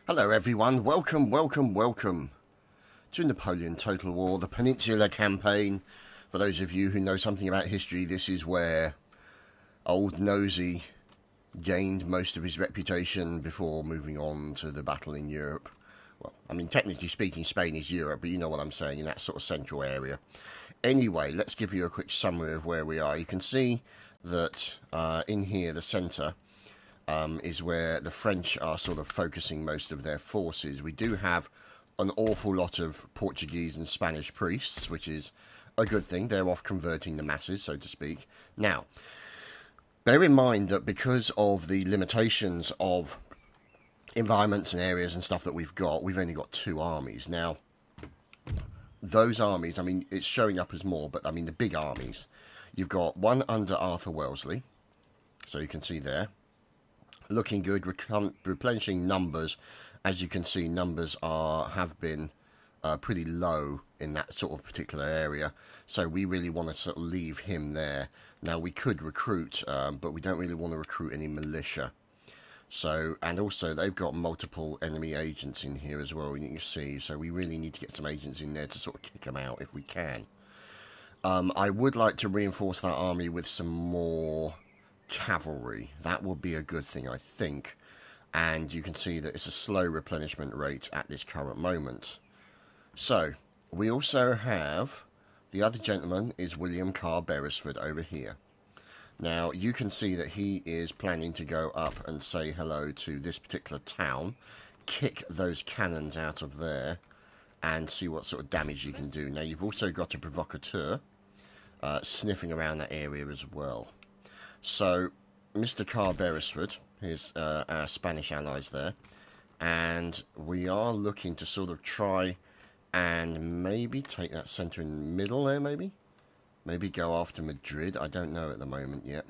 Hello everyone, welcome to Napoleon Total War, the Penninsula campaign. For those of you who know something about history, this is where Old Nosy gained most of his reputation before moving on to the battle in Europe. Well, I mean, technically speaking, Spain is Europe, but you know what I'm saying, in that sort of central area. Anyway, let's give you a quick summary of where we are. You can see that in here, the centre, is where the French are sort of focusing most of their forces. We do have an awful lot of Portuguese and Spanish priests, which is a good thing. They're off converting the masses, so to speak. Now, bear in mind that because of the limitations of environments and areas and stuff that we've only got 2 armies. Now, those armies, I mean, it's showing up as more, but I mean the big armies. You've got one under Arthur Wellesley, so you can see there. Looking good, replenishing numbers. As you can see, numbers have been pretty low in that sort of particular area. So we really want to sort of leave him there. Now we could recruit, but we don't really want to recruit any militia. So, and also they've got multiple enemy agents in here as well, you can see. So we really need to get some agents in there to sort of kick them out if we can. I would like to reinforce that army with some more cavalry. That would be a good thing, I think. And you can see that it's a slow replenishment rate at this current moment. So we also have the other gentleman is William Carr-Beresford over here. Now you can see that he is planning to go up and say hello to this particular town, kick those cannons out of there and see what sort of damage you can do. Now you've also got a provocateur sniffing around that area as well. So, Mr. Carr-Beresford is our Spanish allies there, and we are looking to sort of try and maybe take that centre in the middle there, maybe go after Madrid. I don't know at the moment yet.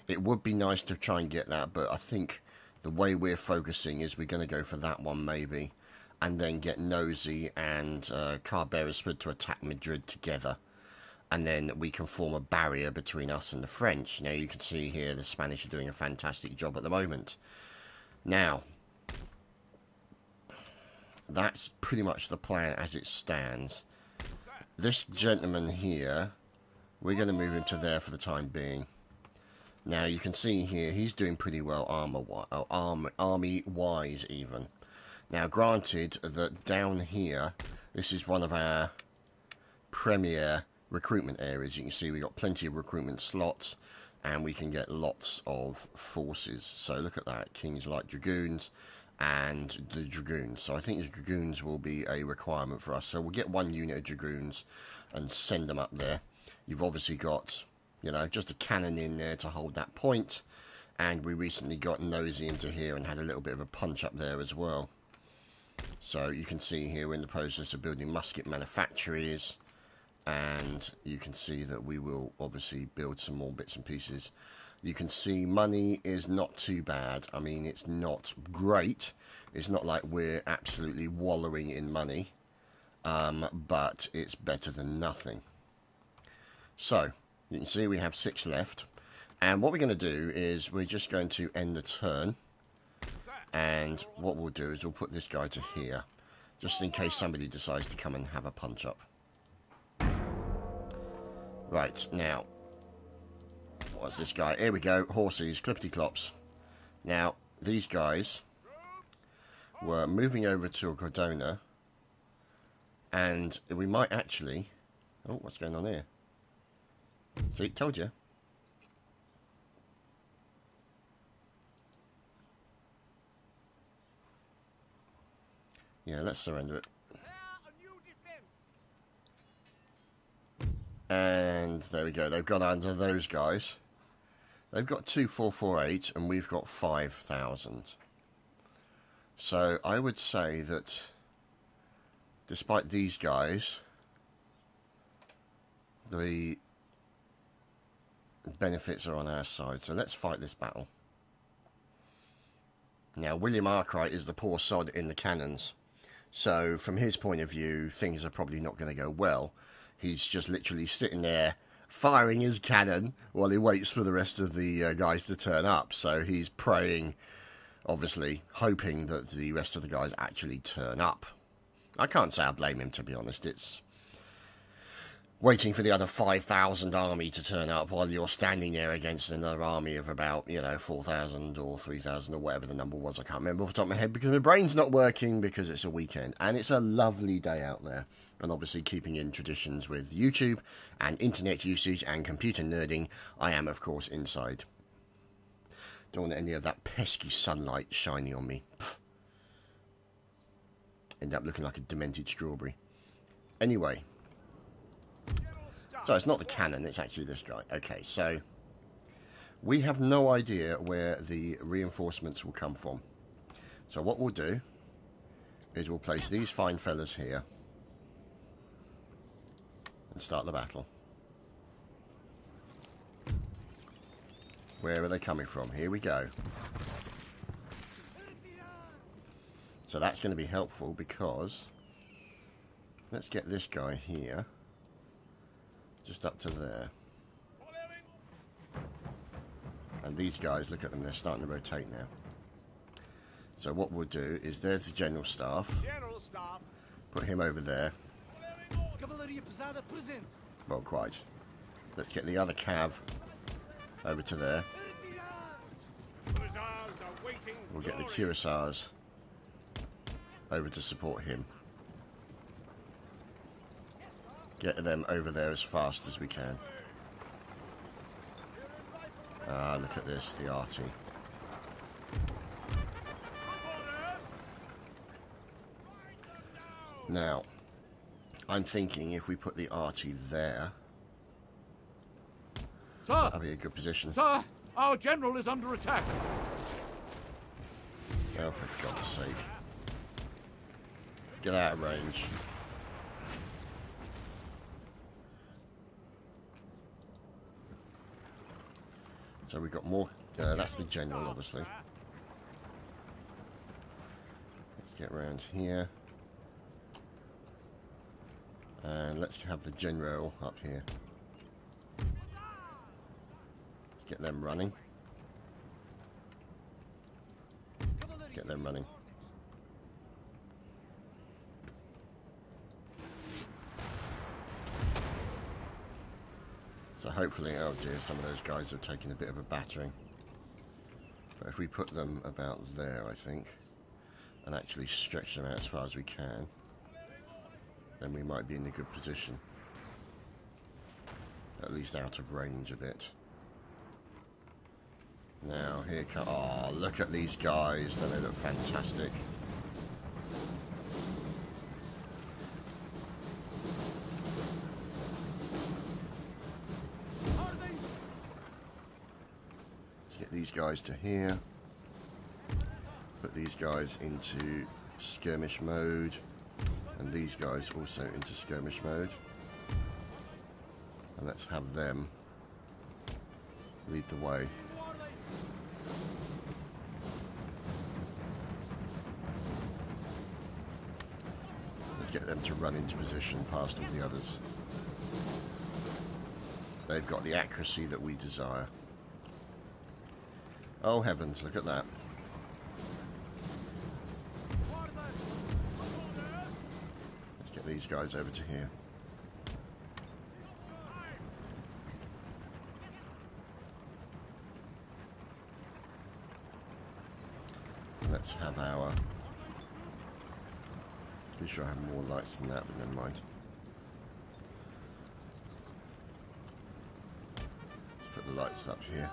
It would be nice to try and get that, but I think the way we're focusing is we're going to go for that one maybe, and then get Nosy and Carr-Beresford to attack Madrid together. And then we can form a barrier between us and the French. Now you can see here the Spanish are doing a fantastic job at the moment. Now, that's pretty much the plan as it stands. This gentleman here, we're going to move him to there for the time being. Now you can see here he's doing pretty well army-wise even. Now granted that down here, this is one of our premier recruitment areas. You can see we've got plenty of recruitment slots and we can get lots of forces. So look at that, King's Light Dragoons and the Dragoons. So I think the Dragoons will be a requirement for us. So we'll get 1 unit of Dragoons and send them up there. You've obviously got, you know, just a cannon in there to hold that point. And we recently got Nosy into here and had a little bit of a punch up there as well. So you can see here we're in the process of building musket manufactories. And you can see that we will obviously build some more bits and pieces. You can see money is not too bad. I mean, it's not great. It's not like we're absolutely wallowing in money. But it's better than nothing. So, you can see we have 6 left. And what we're going to do is we're just going to end the turn. And what we'll do is we'll put this guy to here. Just in case somebody decides to come and have a punch up. Right, now, what's this guy? Here we go, horses, clippity-clops. Now, these guys were moving over to Cordona, and we might actually... Oh, what's going on here? See, told you. Yeah, let's surrender it. And there we go, they've gone under those guys. They've got 2,448 and we've got 5,000. So I would say that despite these guys, the benefits are on our side. So let's fight this battle. Now William Arkwright is the poor sod in the cannons. So from his point of view, things are probably not going to go well. He's just literally sitting there firing his cannon while he waits for the rest of the guys to turn up. So he's praying Obviously, hoping that the rest of the guys actually turn up. I can't say I blame him, to be honest. It's waiting for the other 5,000 army to turn up while you're standing there against another army of about, 4,000 or 3,000 or whatever the number was. I can't remember off the top of my head because my brain's not working because it's a weekend. And it's a lovely day out there. And obviously keeping in traditions with YouTube and internet usage and computer nerding, I am, of course, inside. Don't want any of that pesky sunlight shining on me. Pfft. End up looking like a demented strawberry. Anyway. So it's not the cannon, it's actually this guy. Okay, so we have no idea where the reinforcements will come from. So what we'll do is we'll place these fine fellas here and start the battle. Where are they coming from? Here we go. So that's going to be helpful because let's get this guy here. Just up to there. And these guys, look at them, they're starting to rotate now. So what we'll do is there's the general staff. Put him over there. Well, quite. Let's get the other cav over to there. We'll get the cuirassiers over to support him. Get them over there as fast as we can. Ah, look at this, the arty. Now, I'm thinking if we put the arty there, sir, that'll be a good position. Sir, our general is under attack. Oh, for God's sake. Get out of range. So we've got more, that's the general obviously. Let's get around here. And let's have the general up here. Let's get them running. Let's get them running. So hopefully, oh dear, some of those guys have taken a bit of a battering. But if we put them about there, I think, and actually stretch them out as far as we can, then we might be in a good position. At least out of range a bit. Now, here come... Oh, look at these guys. Don't they look fantastic? These guys to here, put these guys into skirmish mode, and these guys also into skirmish mode, and let's have them lead the way. Let's get them to run into position past all the others. They've got the accuracy that we desire. Oh heavens, look at that. Let's get these guys over to here. Let's have our... Pretty sure I have more lights than that, but never mind. Let's put the lights up here.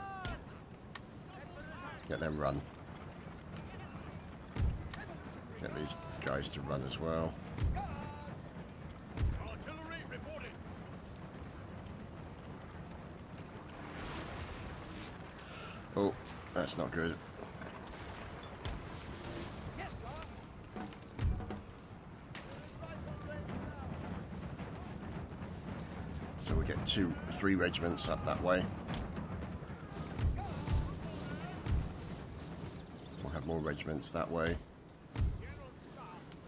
Get them run. Get these guys to run as well. Oh, that's not good. So we get 3 regiments up that way. More regiments that way.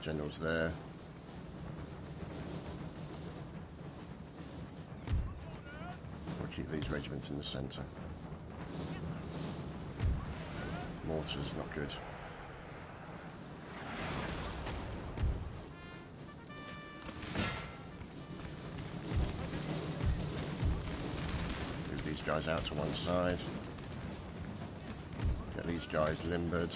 General's there. We'll keep these regiments in the centre. Mortars, not good. guys out to one side. Get these guys limbered.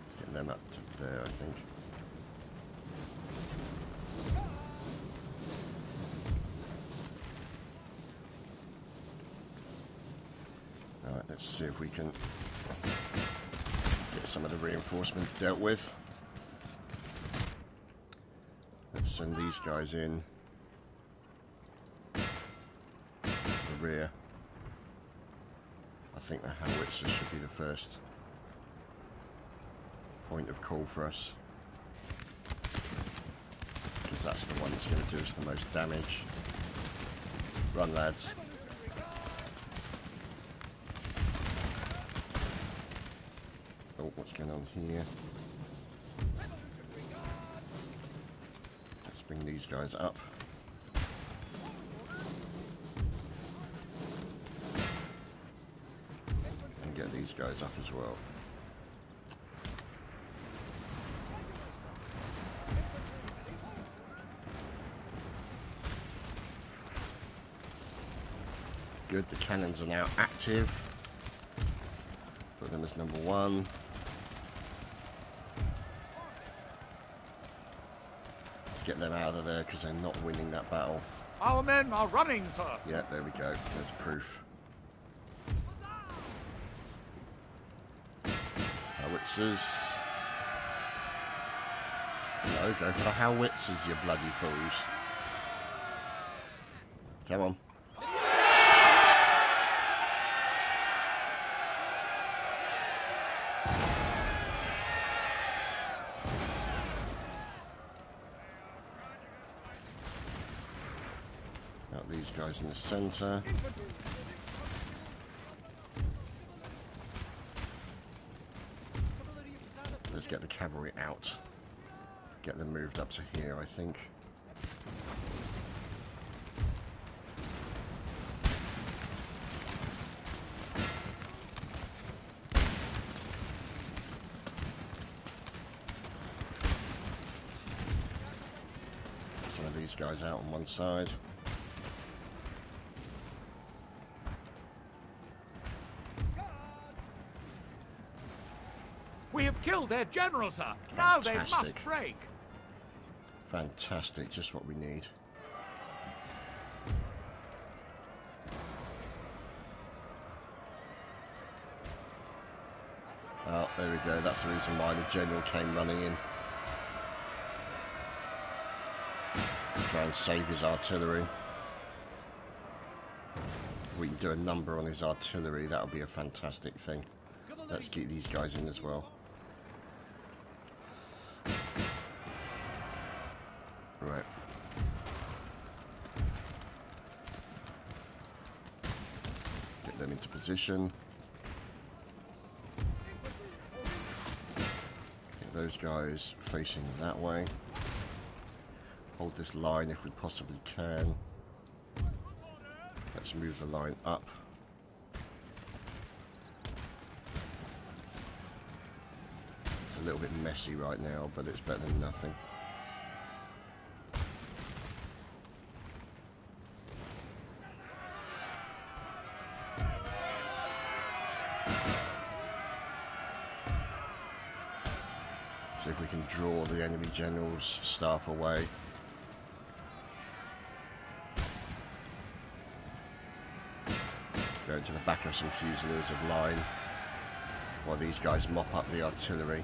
Let's get them up to there, I think. Alright, let's see if we can get some of the reinforcements dealt with. Let's send these guys in to the rear. I think the howitzers should be the first point of call for us, because that's the one that's going to do us the most damage. Run, lads. Oh, what's going on here? Let's bring these guys up. And get these guys up as well. Good, the cannons are now active. Put them as number one. Get them out of there because they're not winning that battle. Our men are running, sir. Yeah, there we go. There's proof. Howitzers. No, go for the howitzers, you bloody fools. Come on. These guys in the centre. Let's get the cavalry out. Get them moved up to here, I think. Some of these guys out on one side. We have killed their general, sir. Now they must break. Fantastic, just what we need. Oh, there we go. That's the reason why the general came running in. Try and save his artillery. If we can do a number on his artillery, that'll be a fantastic thing. Let's keep these guys in as well. Right. Get them into position. Get those guys facing that way. Hold this line if we possibly can. Let's move the line up. It's a little bit messy right now, but it's better than nothing. See if we can draw the enemy general's staff away. Go into the back of some fusiliers of line while these guys mop up the artillery.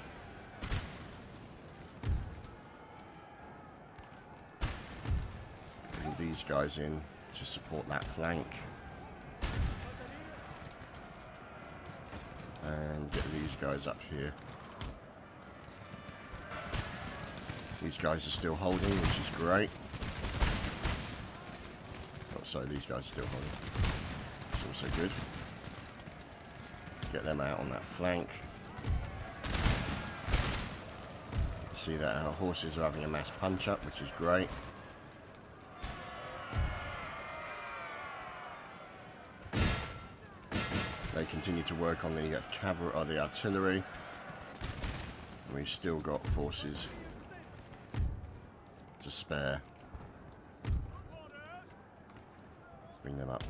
Bring these guys in to support that flank. And get these guys up here. These guys are still holding, which is great. Oh, sorry, these guys are still holding. It's also good. Get them out on that flank. See that our horses are having a mass punch up, which is great. They continue to work on the cavalry or the artillery. We've still got forces to spare. Let's bring them up.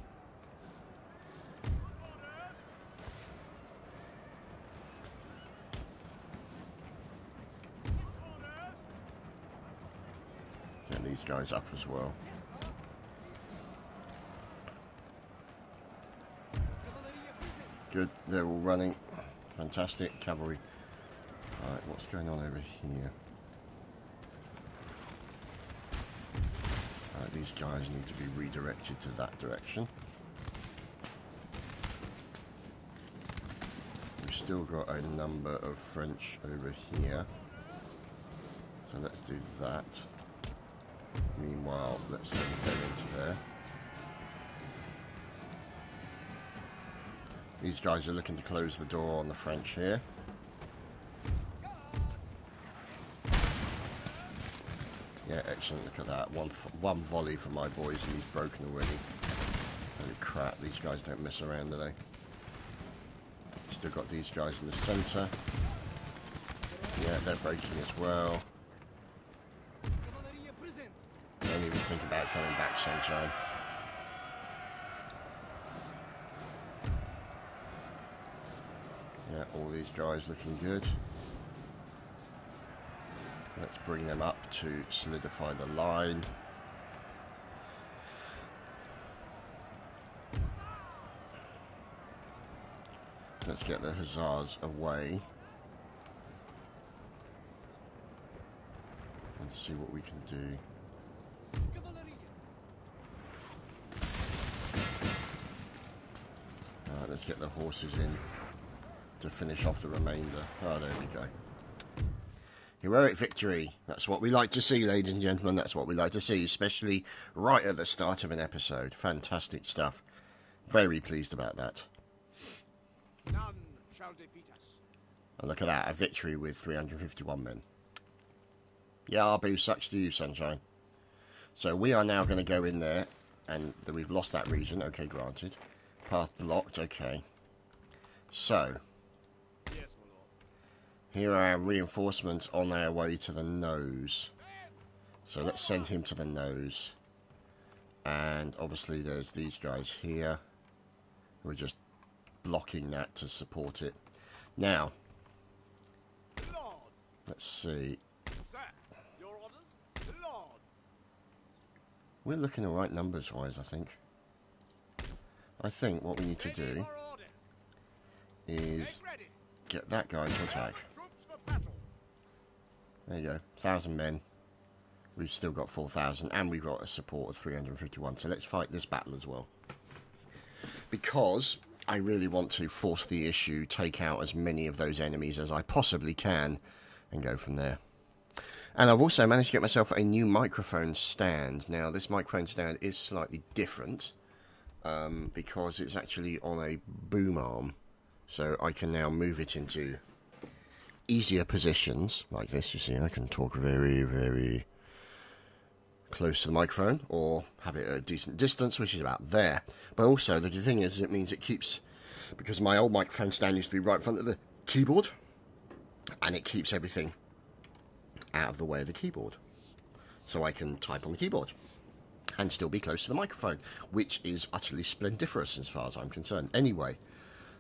Get these guys up as well. Good, they're all running. Fantastic. Cavalry. Alright, what's going on over here? Alright, these guys need to be redirected to that direction. We've still got a number of French over here. So let's do that. Meanwhile, let's send them into there. These guys are looking to close the door on the French here. Yeah, excellent. Look at that. One volley from my boys and he's broken already. Holy crap, these guys don't mess around, do they? Still got these guys in the centre. Yeah, they're breaking as well. Don't even think about coming back, Sunshine. Yeah, all these guys looking good. Let's bring them up to solidify the line. Let's get the Hussars away. And see what we can do. Alright, let's get the horses in to finish off the remainder. Oh, there we go. Heroic victory. That's what we like to see, ladies and gentlemen. That's what we like to see, especially right at the start of an episode. Fantastic stuff. Very pleased about that. None shall defeat us. And look at that, a victory with 351 men. Yeah, our boo sucks to you, Sunshine. So we are now going to go in there, and we've lost that region. Okay, granted. Path blocked. Okay. So here are our reinforcements on our way to the nose. So let's send him to the nose. And obviously there's these guys here. We're just blocking that to support it. Now, let's see. Sir, your orders? Lord. We're looking alright numbers wise, I think. I think what we need to do is get that guy to attack. There you go, 1,000 men. We've still got 4,000 and we've got a support of 351. So let's fight this battle as well. Because I really want to force the issue, take out as many of those enemies as I possibly can and go from there. And I've also managed to get myself a new microphone stand. Now this microphone stand is slightly different because it's actually on a boom arm. So I can now move it into easier positions like this. You see, I can talk very, very close to the microphone or have it at a decent distance, which is about there. But also the thing is, it means it keeps, because my old microphone stand used to be right in front of the keyboard, and it keeps everything out of the way of the keyboard. So I can type on the keyboard and still be close to the microphone, which is utterly splendiferous as far as I'm concerned. Anyway,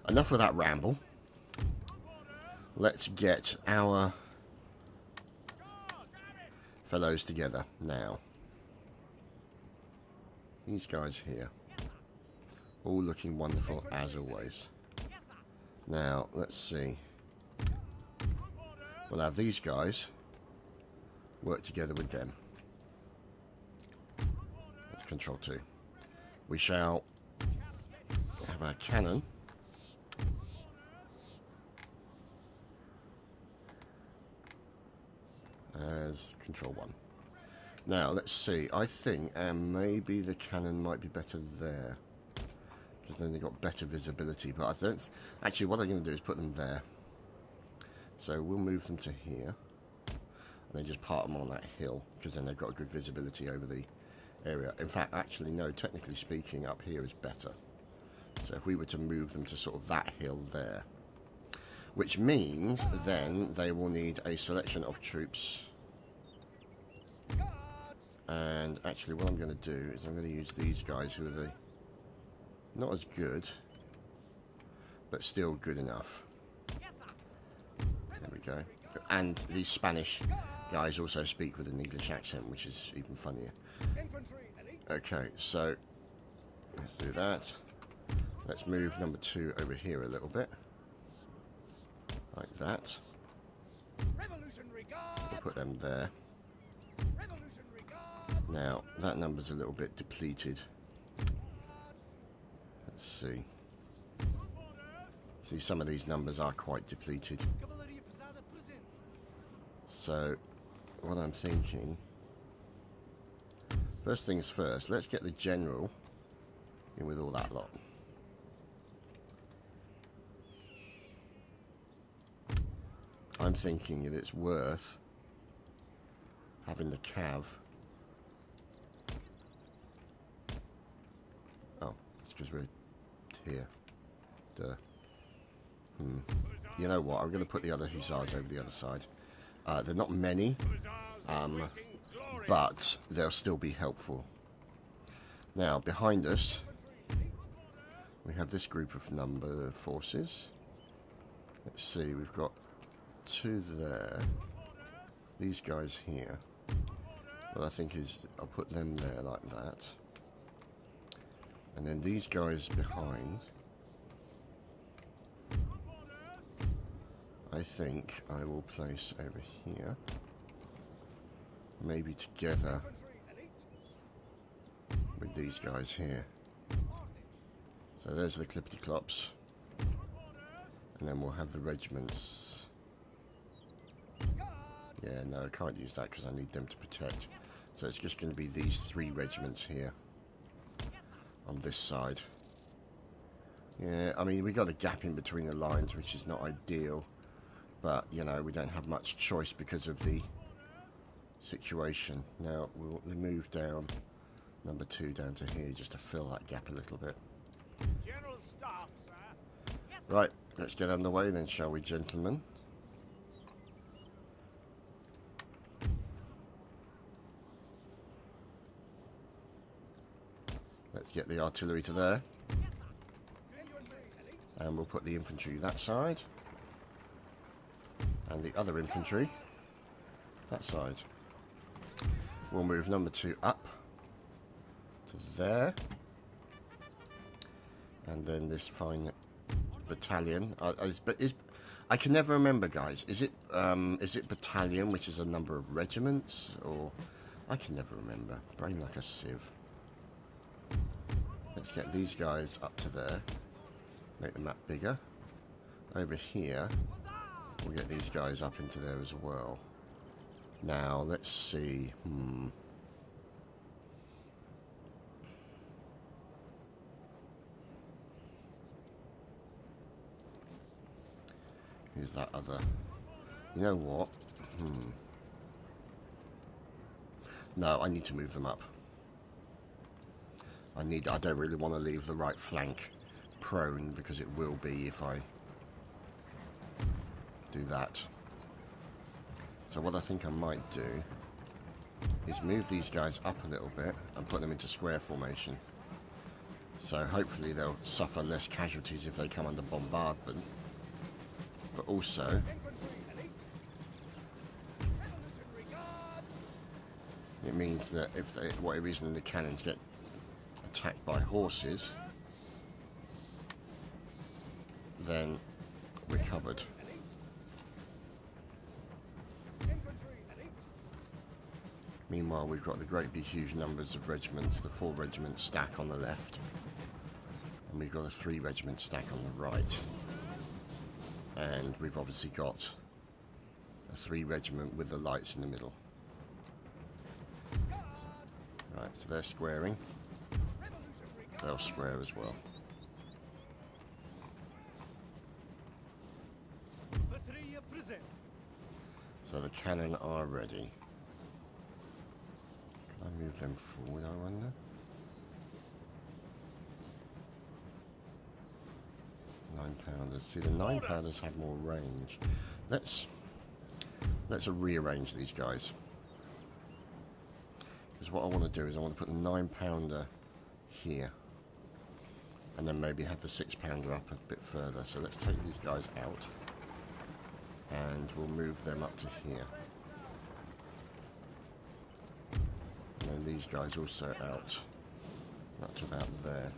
enough of that ramble. Let's get our fellows together now. These guys here, all looking wonderful as always. Now, let's see. We'll have these guys work together with them. That's Control 2. We shall have our cannon as Control 1. Now, let's see. I think maybe the cannon might be better there, because then they've got better visibility. But I don't... Actually, what I'm going to do is put them there. So we'll move them to here. And then just park them on that hill, because then they've got good visibility over the area. In fact, actually, no, technically speaking, up here is better. So if we were to move them to sort of that hill there. which means then they will need a selection of troops. And actually what I'm going to do is I'm going to use these guys who are not as good, but still good enough. There we go. And these Spanish guys also speak with an English accent, which is even funnier. Okay, so let's do that. Let's move number 2 over here a little bit. Like that. We'll put them there. Now, that number's a little bit depleted. Let's see. See, some of these numbers are quite depleted. So, what I'm thinking... First things first, let's get the general in with all that lot. I'm thinking that it's worth having the cav. Oh, it's because we're here. Duh. You know what? I'm going to put the other hussars over the other side. They're not many, but they'll still be helpful. Now, behind us, we have this group of number forces. Let's see, we've got 2 there. These guys here. What I think is, I'll put them there like that. And then these guys behind. I think I will place over here. Maybe together with these guys here. So there's the clippity-clops. And then we'll have the regiments. Yeah, no, I can't use that because I need them to protect. So it's just going to be these 3 regiments here. On this side. Yeah, I mean, we got a gap in between the lines, which is not ideal. But, you know, we don't have much choice because of the situation. Now, we'll move down number 2 down to here just to fill that gap a little bit. General staff, sir. Yes, sir. Right, let's get underway then, shall we, gentlemen? Let's get the artillery to there. And we'll put the infantry that side. And the other infantry that side. We'll move number 2 up to there. And then this fine battalion. I can never remember, guys. Is it battalion, which is a number of regiments? Or I can never remember. Brain like a sieve. Let's get these guys up to there. Make the map bigger. Over here, we'll get these guys up into there as well. Now, let's see. Here's that other. You know what? No, I need to move them up. I don't really want to leave the right flank prone because it will be if I do that. So what I think I might do is move these guys up a little bit and put them into square formation. So hopefully they'll suffer less casualties if they come under bombardment. But also, it means that if they, for whatever reason the cannons get attacked by horses, then we're covered. Meanwhile, we've got the great big huge numbers of regiments, the 4 regiments stack on the left, and we've got a 3 regiment stack on the right. And we've obviously got a 3 regiment with the lights in the middle. Right, so they're squaring. They'll square as well. So the cannon are ready. Can I move them forward, I wonder? No, 9-pounders. See, the 9-pounders have more range. Let's rearrange these guys. Because what I want to do is I want to put the 9-pounder here. And then maybe have the 6-pounder up a bit further. So let's take these guys out. And we'll move them up to here. And then these guys also out. Up to about there.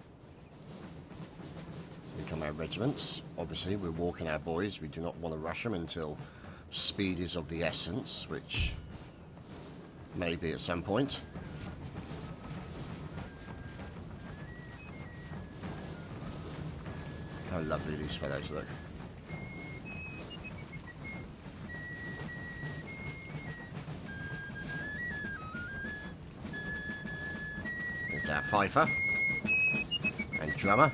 We come our regiments. Obviously, we're walking our boys. We do not want to rush them until speed is of the essence, which may be at some point. How lovely these fellows look. There's our fifer and drummer.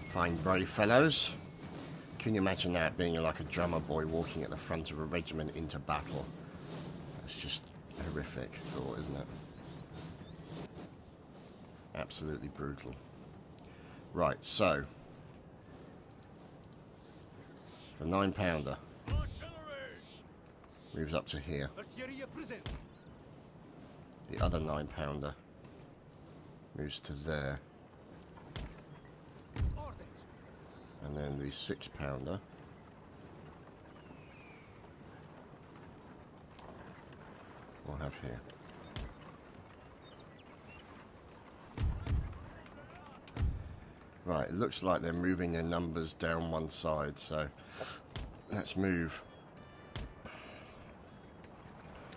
Fine, brave fellows. Can you imagine that, being like a drummer boy walking at the front of a regiment into battle? That's just a horrific thought, isn't it? Absolutely brutal. Right, so the 9-pounder moves up to here. The other 9-pounder moves to there. And then the 6-pounder we'll have here. Right, it looks like they're moving their numbers down one side, so let's move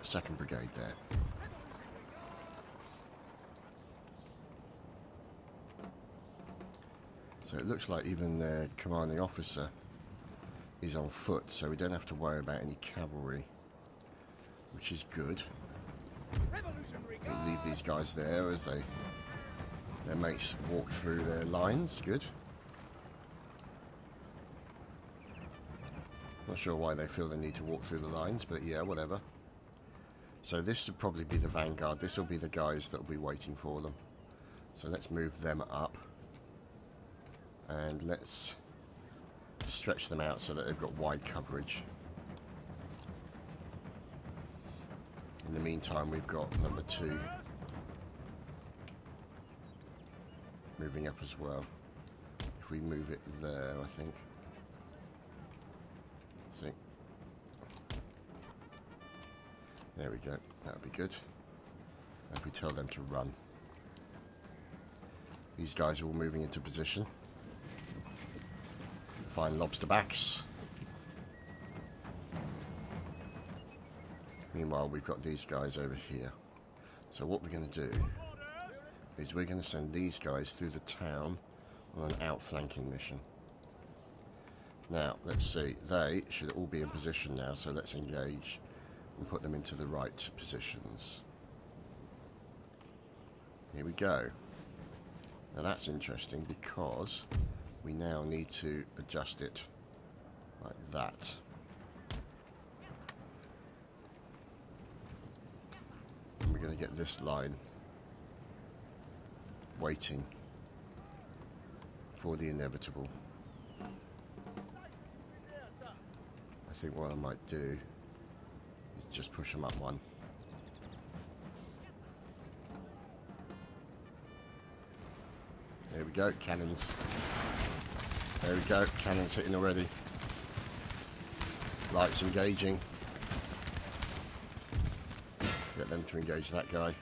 2nd Brigade there. So it looks like even their commanding officer is on foot, so we don't have to worry about any cavalry, which is good. We'll leave these guys there as their mates walk through their lines. Good. Not sure why they feel the need to walk through the lines, but yeah, whatever. So this would probably be the vanguard. This will be the guys that will be waiting for them. So let's move them up. And let's stretch them out so that they've got wide coverage. In the meantime, we've got number 2 moving up as well. If we move it there, I think. See? There we go. That would be good. If we tell them to run. These guys are all moving into position. Fine lobster backs. Meanwhile, we've got these guys over here. So what we're going to do is we're going to send these guys through the town on an outflanking mission. Now, let's see. They should all be in position now, so let's engage and put them into the right positions. Here we go. Now that's interesting because we now need to adjust it like that. And we're going to get this line waiting for the inevitable. I think what I might do is just push them up one. There we go, cannons. There we go, cannons hitting already. Lights engaging. Get them to engage that guy.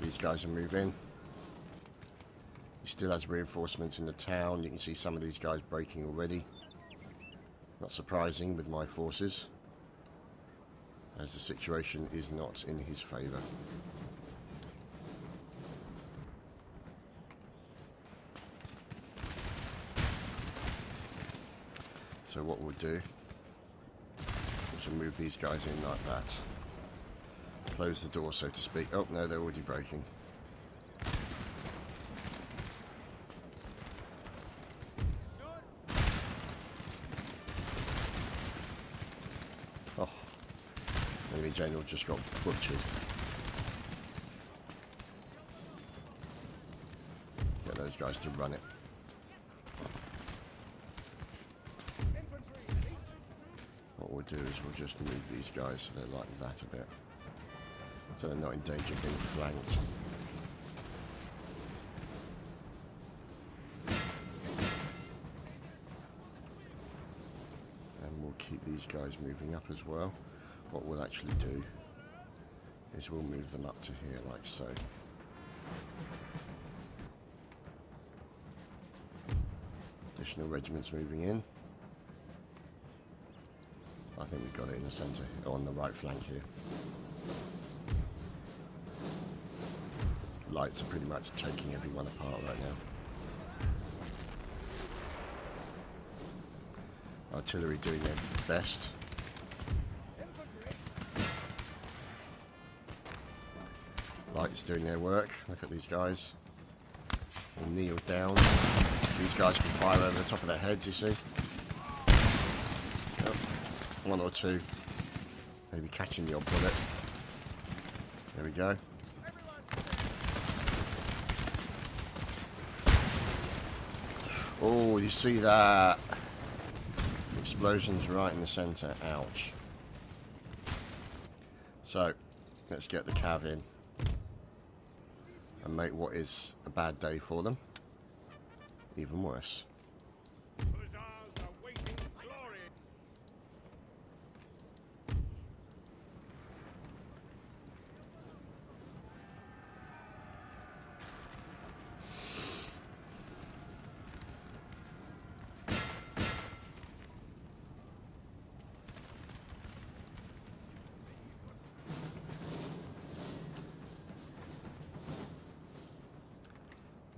These guys are moving. He still has reinforcements in the town. You can see some of these guys breaking already. Not surprising with my forces, as the situation is not in his favour. So what we'll do is we'll move these guys in like that. Close the door, so to speak. Oh, no, they're already breaking. Oh, enemy general just got butchered. Get those those guys to run it. What we'll do is we'll just move these guys so they're like that a bit, so they're not in danger of being flanked. And we'll keep these guys moving up as well. What we'll actually do is we'll move them up to here like so. Additional regiments moving in. I think we've got it in the centre, on the right flank here. Lights are pretty much taking everyone apart right now. Artillery doing their best. Lights doing their work. Look at these guys. All kneeled down. These guys can fire over the top of their heads, you see. Oh, one or two. Maybe catching the odd bullet. There we go. Oh, you see that? Explosions right in the centre. Ouch. So, let's get the cav in and make what is a bad day for them even worse.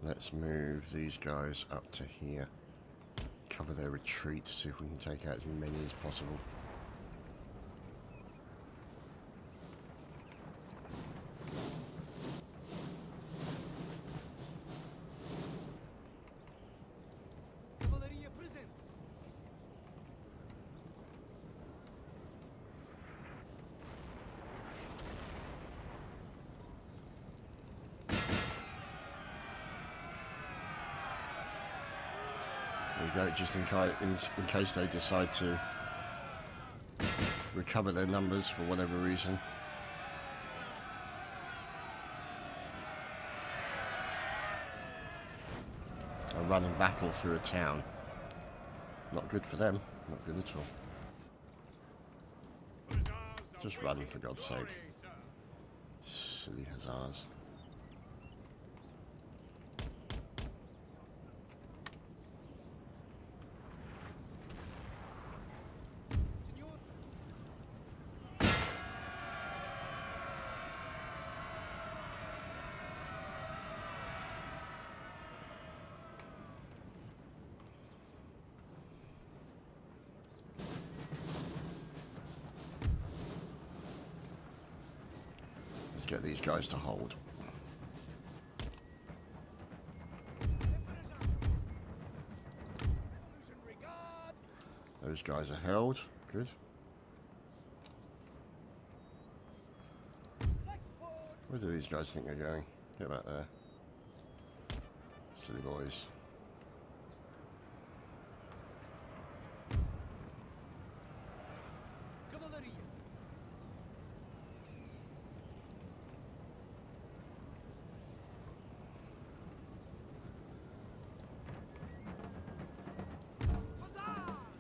Let's move these guys up to here. Cover their retreat, see if we can take out as many as possible. There we go, just in case they decide to recover their numbers for whatever reason. A running battle through a town. Not good for them, not good at all. Just run, for God's sake. Silly hussars. Get these guys to hold. Those guys are held. Good. Where do these guys think they're going? Get back there. Silly boys.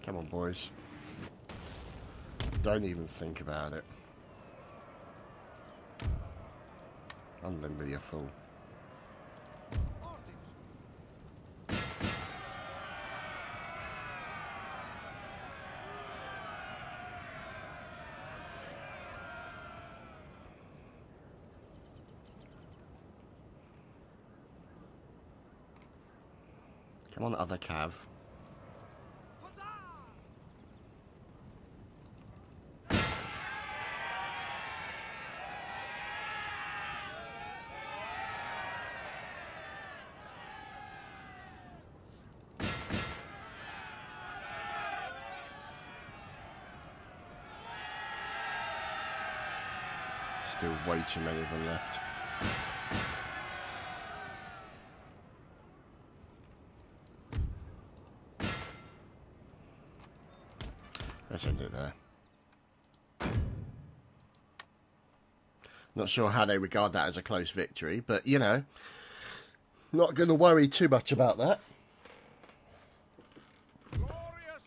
Come on, boys. Don't even think about it. Unlimber, you fool. Come on, other cav. Still way too many of them left. Let's end it there. Not sure how they regard that as a close victory, but, you know, not going to worry too much about that. Glorious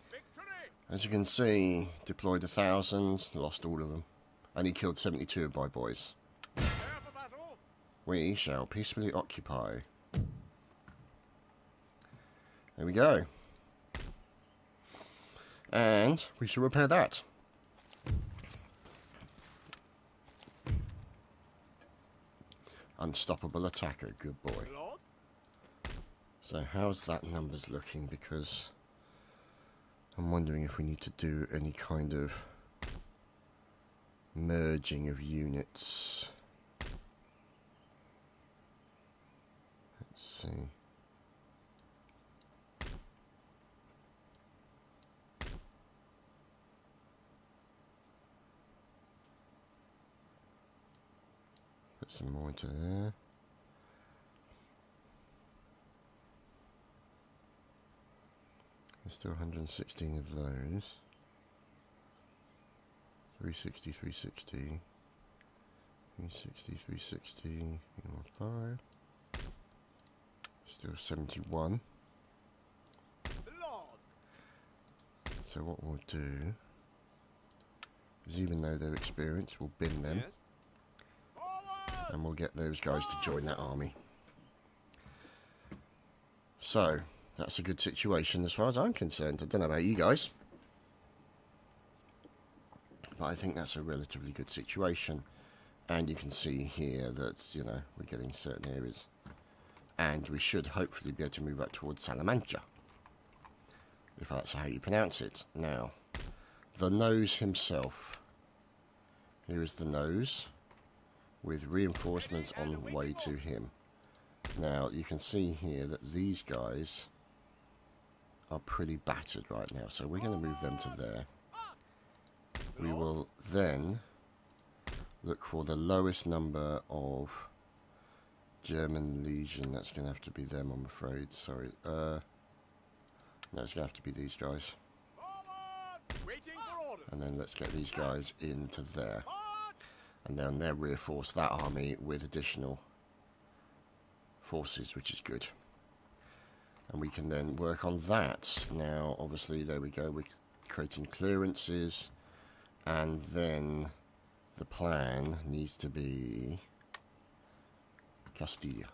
victory! As you can see, deployed 1,000, lost all of them. Only killed 72 of my boys. Prepare for battle. We shall peacefully occupy. There we go. And we shall repair that. Unstoppable attacker, good boy. Lord, So how's that numbers looking? Because I'm wondering if we need to do any kind of merging of units. Let's see. Put some more into there. There's still 116 of those. 360, 360. 360, 360. 5. Still 71. Lord. So what we'll do is, even though they're experienced, we'll bin them. Yes. Forward! And we'll get those guys to join that army. So, that's a good situation as far as I'm concerned. I don't know about you guys, but I think that's a relatively good situation. And you can see here that, you know, we're getting certain areas. And we should hopefully be able to move up towards Salamanca, if that's how you pronounce it. Now, the nose himself. Here is the nose, with reinforcements on the way to him. Now, you can see here that these guys are pretty battered right now, so we're going to move them to there. We will then look for the lowest number of German legion. That's going to have to be them, I'm afraid. Sorry. No, it's going to have to be these guys. Forward! Waiting for orders. And then let's get these guys into there. Forward! And then they'll reinforce that army with additional forces, which is good. And we can then work on that. Now, obviously, there we go. We're creating clearances. And then the plan needs to be Castilla.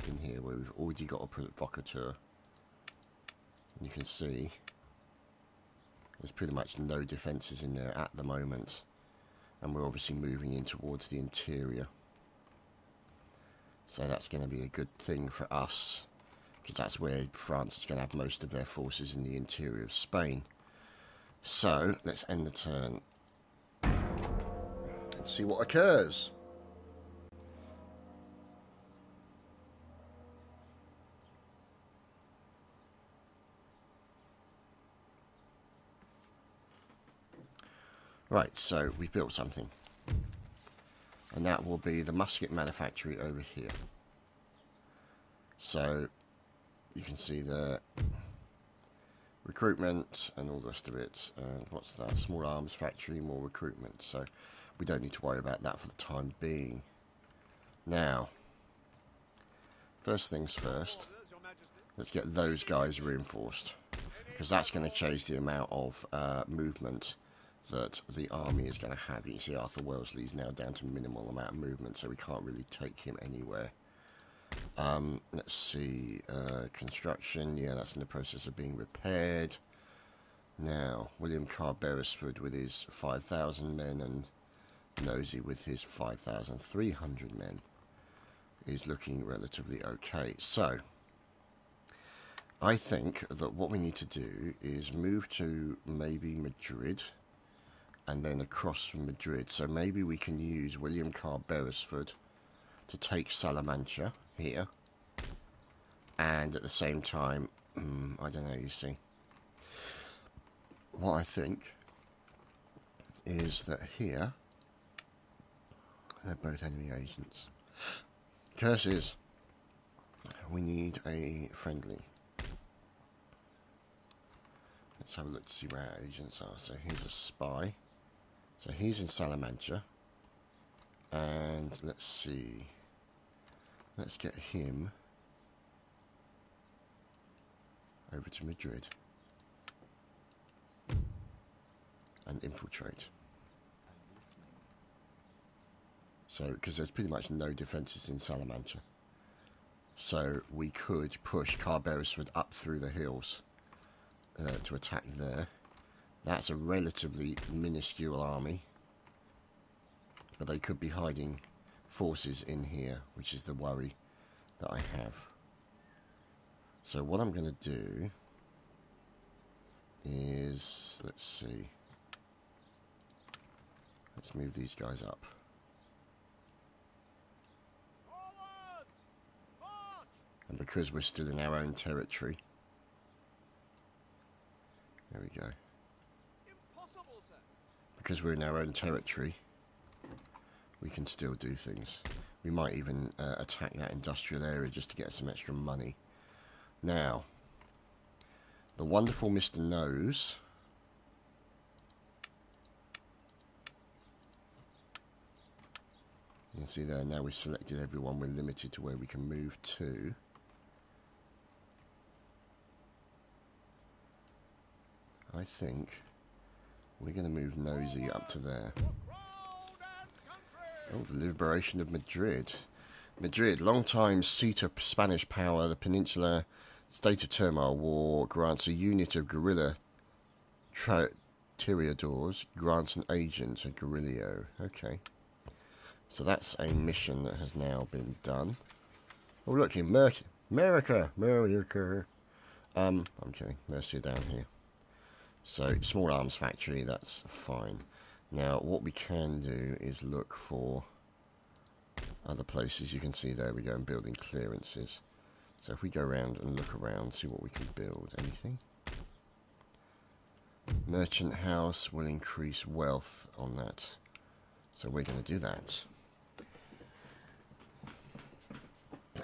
In here, where we've already got a provocateur. And you can see there's pretty much no defences in there at the moment. And we're obviously moving in towards the interior. So that's going to be a good thing for us, because that's where France is going to have most of their forces, in the interior of Spain. So let's end the turn and see what occurs. Right, so we've built something. And that will be the musket manufactory over here. So you can see the recruitment and all the rest of it. And what's that? Small arms factory, more recruitment. So we don't need to worry about that for the time being. Now, first things first, Orders, Your Majesty. let's get those guys reinforced, because that's going to change the amount of movement that the army is going to have. You can see Arthur Wellesley is now down to minimal amount of movement, so we can't really take him anywhere. Let's see, construction, yeah, that's in the process of being repaired. Now, William Carr-Beresford with his 5,000 men and Nosey with his 5,300 men is looking relatively okay. So, I think that what we need to do is move to maybe Madrid, and then across from Madrid. So maybe we can use William Carr-Beresford to take Salamanca here. And at the same time, I don't know, you see. What I think is that here, they're both enemy agents. Curses. We need a friendly. Let's have a look to see where our agents are. So here's a spy. So he's in Salamanca. And let's see. Let's get him over to Madrid. And infiltrate. So, because there's pretty much no defences in Salamanca. So we could push Carr-Beresford up through the hills to attack there. That's a relatively minuscule army, but they could be hiding forces in here, which is the worry that I have. So what I'm going to do is, let's see, let's move these guys up. And because we're still in our own territory, there we go. Impossible, sir. Because we're in our own territory, we can still do things. We might even attack that industrial area just to get some extra money. Now, the wonderful Mr. Knows you can see there, now we've selected everyone, we're limited to where we can move to. I think we're going to move Nosy up to there. Oh, the liberation of Madrid. Madrid, long-time seat of Spanish power, the Peninsula, state of turmoil, war, grants a unit of guerrilla tiradores, grants an agent, a guerrillo. Okay. So that's a mission that has now been done. Oh, look here, America. I'm kidding, Mercia down here. So, small arms factory, that's fine. Now, what we can do is look for other places. You can see there we go, and building clearances. So if we go around and look around, see what we can build. Anything? Merchant house will increase wealth on that. So we're going to do that.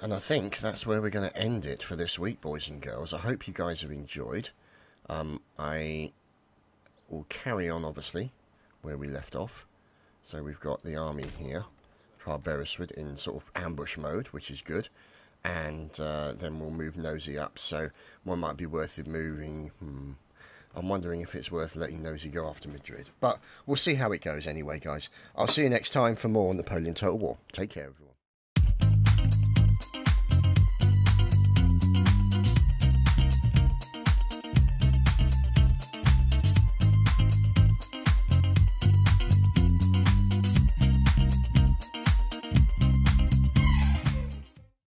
And I think that's where we're going to end it for this week, boys and girls. I hope you guys have enjoyed. I will carry on, obviously, where we left off. So we've got the army here, Carr-Beresford, in sort of ambush mode, which is good. And then we'll move Nosy up. So one might be worth it moving. I'm wondering if it's worth letting Nosy go after Madrid. But we'll see how it goes anyway, guys. I'll see you next time for more on Napoleon Total War. Take care, everyone.